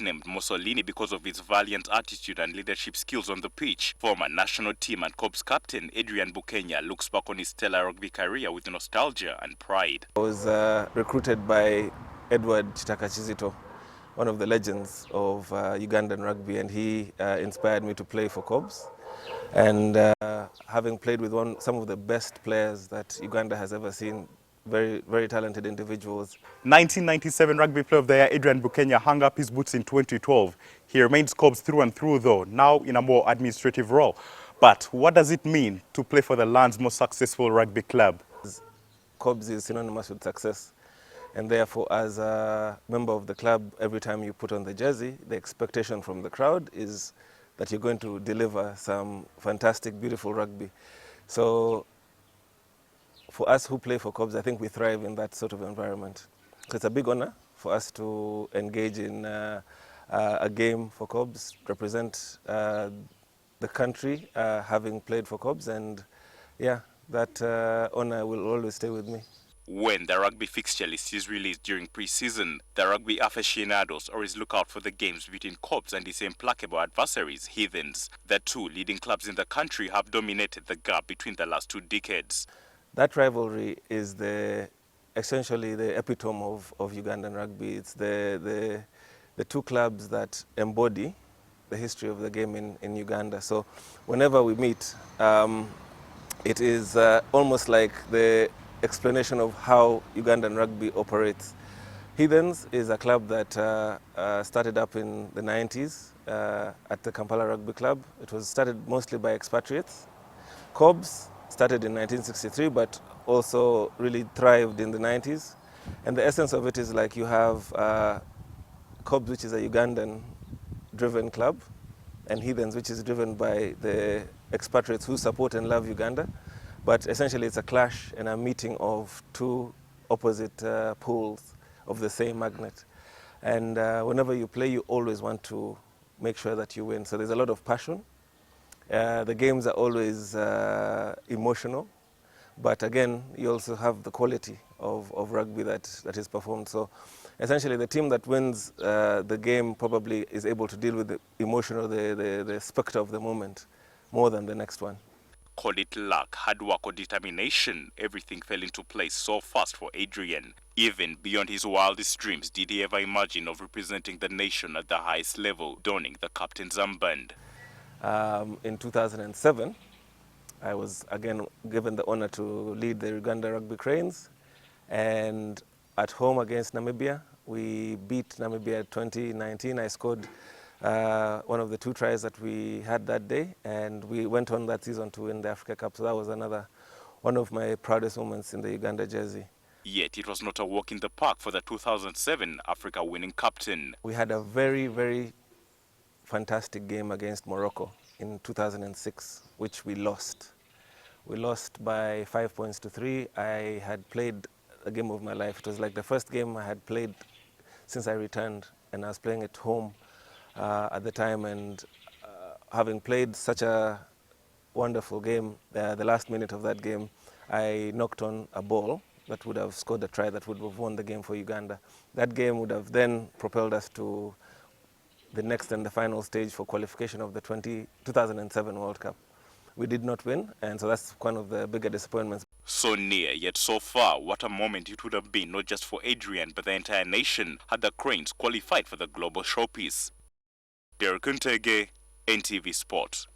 nicknamed Mussolini because of his valiant attitude and leadership skills on the pitch, former national team and Corps captain Adrian Bukenya looks back on his stellar rugby career with nostalgia and pride. I was recruited by Edward Chizito, one of the legends of Ugandan rugby, and he inspired me to play for Corps. And having played with some of the best players that Uganda has ever seen, very, very talented individuals. 1997 Rugby Player of the Year Adrian Bukenya hung up his boots in 2012. He remains Corps through and through though, now in a more administrative role. But what does it mean to play for the land's most successful rugby club? Corps is synonymous with success, and therefore as a member of the club, every time you put on the jersey, the expectation from the crowd is that you're going to deliver some fantastic, beautiful rugby. So for us who play for Corps, I think we thrive in that sort of environment. So it's a big honor for us to engage in a game for Corps, represent the country having played for Corps, and yeah, that honor will always stay with me. When the rugby fixture list is released during pre-season, the rugby aficionados always look out for the games between Corps and its implacable adversaries, Heathens. The two leading clubs in the country have dominated the gap between the last 2 decades. That rivalry is essentially the epitome of Ugandan rugby. It's the two clubs that embody the history of the game in Uganda. So whenever we meet, it is almost like the explanation of how Ugandan rugby operates. Heathens is a club that started up in the 90s at the Kampala Rugby Club. It was started mostly by expatriates. Corps started in 1963, but also really thrived in the 90s. And the essence of it is like you have Corps, which is a Ugandan-driven club, and Heathens, which is driven by the expatriates who support and love Uganda. But essentially it's a clash and a meeting of two opposite poles of the same magnet. And whenever you play, you always want to make sure that you win. So there's a lot of passion. The games are always emotional, but again, you also have the quality of rugby that is performed. So essentially the team that wins the game probably is able to deal with the emotional, the specter of the moment more than the next one. Call it luck, hard work or determination, everything fell into place so fast for Adrian. Even beyond his wildest dreams, did he ever imagine of representing the nation at the highest level, donning the captain's armband? In 2007, I was again given the honor to lead the Uganda Rugby Cranes, and at home against Namibia, we beat Namibia 2019. I scored one of the 2 tries that we had that day, and we went on that season to win the Africa Cup. So that was one of my proudest moments in the Uganda jersey. Yet it was not a walk in the park for the 2007 Africa winning captain. We had a very, very fantastic game against Morocco in 2006, which we lost. We lost by 5 points to 3. I had played a game of my life. It was like the first game I had played since I returned, and I was playing at home at the time, and having played such a wonderful game, the last minute of that game, I knocked on a ball that would have scored a try that would have won the game for Uganda. That game would have then propelled us to the next and the final stage for qualification of the 2007 World Cup. We did not win, and so that's one of the bigger disappointments. So near, yet so far. What a moment it would have been, not just for Adrian, but the entire nation, had the Cranes qualified for the global showpiece. Derek Ntege, NTV Sport.